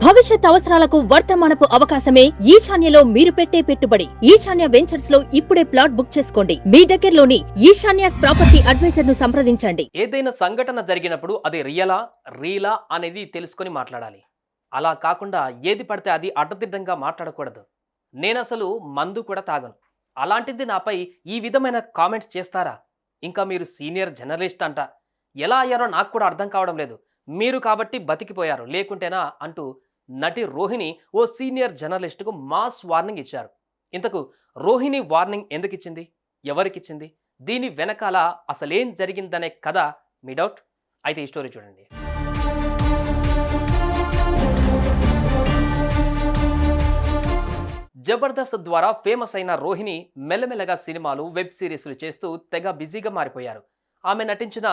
భవిష్యత్ అవసరాలకు వర్తమానపు అవకాశమే ఈశాన్యలో మీరు పెట్టే పెట్టుబడి. ఈశాన్య వెంచర్స్ లో ఇప్పుడే ప్లాట్ బుక్ చేసుకోండి. మీ దగ్గరలోని ఈశాన్య ప్రాపర్టీ అడ్వైజర్ ను సంప్రదించండి. ఏదైనా సంఘటన జరిగినప్పుడు అది రీలా అనేది తెలుసుకొని మాట్లాడాలి. అలా కాకుండా ఏది పడితే అది అడ్డదిడ్డంగా మాట్లాడకూడదు. నేనసలు మందు కూడా తాగను. అలాంటిది నాపై ఈ విధమైన కామెంట్స్ చేస్తారా? ఇంకా మీరు సీనియర్ జర్నలిస్ట్ అంట. ఎలా అయ్యారో నాకు కూడా అర్థం కావడం లేదు. మీరు కాబట్టి బతికిపోయారు, లేకుంటేనా అంటూ నటి రోహిణి ఓ సీనియర్ జర్నలిస్టుకు మాస్ వార్నింగ్ ఇచ్చారు. ఇంతకు రోహిణి వార్నింగ్ ఎందుకు ఇచ్చింది, ఎవరికిచ్చింది, దీని వెనకాల అసలేం జరిగిందనే కథ మీ డౌట్ అయితే ఈ స్టోరీ చూడండి. జబర్దస్త్ ద్వారా ఫేమస్ అయిన రోహిణి మెల్లమెల్లగా సినిమాలు, వెబ్ సిరీస్లు చేస్తూ తెగ బిజీగా మారిపోయారు. ఆమె నటించిన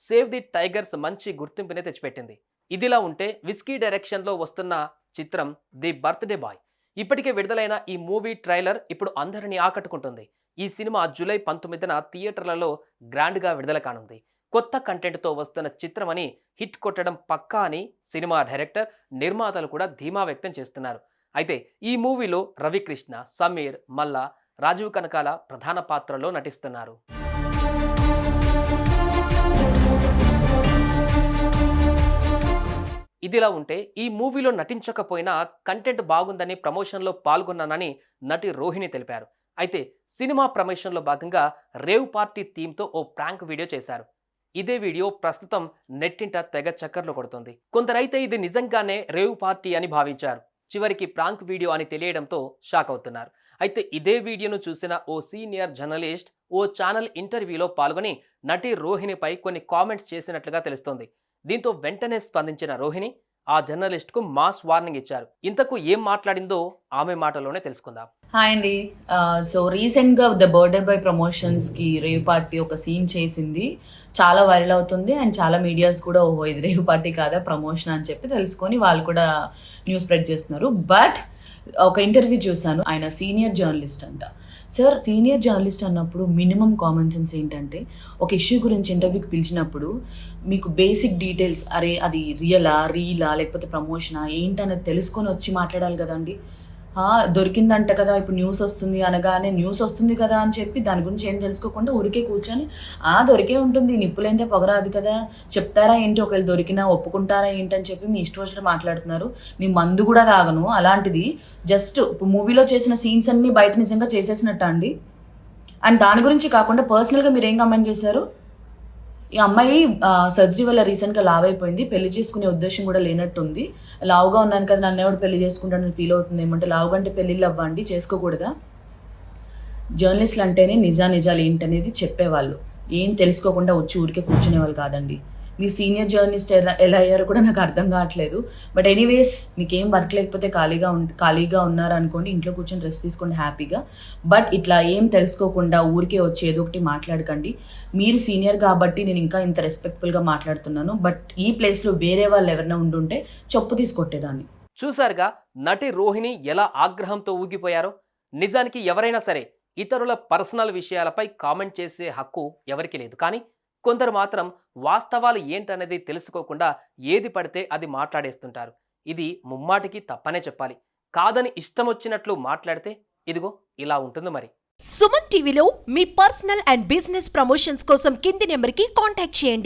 సేవ్ ది టైగర్స్ మంచి గుర్తింపునే తెచ్చిపెట్టింది. ఇదిలా ఉంటే విస్కీ డైరెక్షన్లో వస్తున్న చిత్రం ది బర్త్డే బాయ్, ఇప్పటికే విడుదలైన ఈ మూవీ ట్రైలర్ ఇప్పుడు అందరినీ ఆకట్టుకుంటుంది. ఈ సినిమా జూలై 19న థియేటర్లలో గ్రాండ్గా విడుదల కానుంది. కొత్త కంటెంట్తో వస్తున్న చిత్రమని హిట్ కొట్టడం పక్కా అని సినిమా డైరెక్టర్, నిర్మాతలు కూడా ధీమా వ్యక్తం చేస్తున్నారు. అయితే ఈ మూవీలో రవికృష్ణ, సమీర్, మల్లా, రాజీవ్ కనకాల ప్రధాన పాత్రలో నటిస్తున్నారు. ఇదిలా ఉంటే ఈ మూవీలో నటించకపోయినా కంటెంట్ బాగుందని ప్రమోషన్లో పాల్గొన్నానని నటి రోహిణి తెలిపారు. అయితే సినిమా ప్రమోషన్లో భాగంగా రేవ్ పార్టీ థీమ్తో ఓ ప్రాంక్ వీడియో చేశారు. ఇదే వీడియో ప్రస్తుతం నెట్టింట తెగ చక్కర్లు కొడుతుంది. కొందరైతే ఇది నిజంగానే రేవ్ పార్టీ అని భావించారు. చివరికి ప్రాంక్ వీడియో అని తెలియడంతో షాక్ అవుతున్నారు. అయితే ఇదే వీడియోను చూసిన ఓ సీనియర్ జర్నలిస్ట్ ఓ ఛానల్ ఇంటర్వ్యూలో పాల్గొని నటి రోహిణిపై కొన్ని కామెంట్స్ చేసినట్లుగా తెలుస్తోంది. దీంతో వెంటనే స్పందించిన రోహిణి ఆ జర్నలిస్ట్కు మాస్ వార్నింగ్ ఇచ్చారు. ఇంతకు ఏం మాట్లాడిందో ఆమె మాటలోనే తెలుసుకుందాం. హాయ్ అండి. సో రీసెంట్గా the birthday boy ప్రమోషన్స్కి rave party ఒక సీన్ చేసింది, చాలా వైరల్ అవుతుంది. అండ్ చాలా మీడియాస్ కూడా ఓహో ఇది రేవ్ పార్టీ కాదా ప్రమోషన్ అని చెప్పి తెలుసుకొని వాళ్ళు కూడా న్యూస్ స్ప్రెడ్ చేస్తున్నారు. బట్ ఒక ఇంటర్వ్యూ చూశాను, ఆయన సీనియర్ జర్నలిస్ట్ అంట. సార్, సీనియర్ జర్నలిస్ట్ అన్నప్పుడు మినిమం కామన్ సెన్స్ ఏంటంటే ఒక ఇష్యూ గురించి ఇంటర్వ్యూకి పిలిచినప్పుడు మీకు బేసిక్ డీటెయిల్స్, అరే అది రీలా లేకపోతే ప్రమోషనా ఏంటనేది తెలుసుకొని వచ్చి మాట్లాడాలి కదండి. దొరికిందంట కదా, ఇప్పుడు న్యూస్ వస్తుంది అనగానే న్యూస్ వస్తుంది కదా అని చెప్పి దాని గురించి ఏం తెలుసుకోకుండా ఊరికే కూర్చొని దొరికే ఉంటుంది, నిప్పులైతే పొగరాదు కదా, చెప్తారా ఏంటి, ఒకవేళ దొరికినా ఒప్పుకుంటారా ఏంటని చెప్పి మీ ఇష్టం వచ్చినట్టు మాట్లాడుతున్నారు. నీ మందు కూడా తాగను, అలాంటిది జస్ట్ మూవీలో చేసిన సీన్స్ అన్ని బయట నిజంగా చేసేసినట్ట అండి. అండ్ దాని గురించి కాకుండా పర్సనల్గా మీరు ఏం కమెంట్ చేశారు? ఈ అమ్మాయి సర్జరీ వల్ల రీసెంట్గా లావ్ అయిపోయింది, పెళ్లి చేసుకునే ఉద్దేశం కూడా లేనట్టుంది. లావుగా ఉన్నాను కదా, నన్ను ఎవడు పెళ్లి చేసుకుంటానని ఫీల్ అవుతుంది ఏమంటే, లావుగా అంటే పెళ్ళిళ్ళు అవ్వండి, చేసుకోకూడదా? జర్నలిస్టులు అంటేనే నిజాలు ఏంటనేది చెప్పేవాళ్ళు, ఏం తెలుసుకోకుండా వచ్చి ఊరికే కూర్చునే వాళ్ళు కాదండి. మీరు సీనియర్ జర్నలిస్ట్ ఎలా అయ్యారో కూడా నాకు అర్థం కావట్లేదు. బట్ ఎనీవేస్, మీకేం వర్క్ లేకపోతే ఖాళీగా ఉన్నారు అనుకోండి, ఇంట్లో కూర్చొని రెస్ట్ తీసుకోండి హ్యాపీగా. బట్ ఇట్లా ఏం తెలుసుకోకుండా ఊరికే వచ్చి ఏదో ఒకటి మాట్లాడకండి. మీరు సీనియర్ కాబట్టి నేను ఇంకా ఇంత రెస్పెక్ట్ఫుల్గా మాట్లాడుతున్నాను. బట్ ఈ ప్లేస్లో వేరే వాళ్ళు ఎవరైనా ఉండుంటే చెప్పు తీసుకొట్టేదాన్ని. చూసారుగా నటి రోహిణి ఎలా ఆగ్రహంతో ఊగిపోయారో. నిజానికి ఎవరైనా సరే ఇతరుల పర్సనల్ విషయాలపై కామెంట్ చేసే హక్కు ఎవరికి లేదు. కానీ కొందరు మాత్రం వాస్తవాలు ఏంటనేది తెలుసుకోకుండా ఏది పడితే అది మాట్లాడేస్తుంటారు. ఇది ముమ్మాటికి తప్పనే చెప్పాలి. కాదని ఇష్టం వచ్చినట్లు మాట్లాడితే ఇదిగో ఇలా ఉంటుంది మరి. సుమన్ టీవీలో మీ పర్సనల్ అండ్ బిజినెస్ ప్రమోషన్స్ కోసం కింది నెంబర్కి కాంటాక్ట్ చేయండి.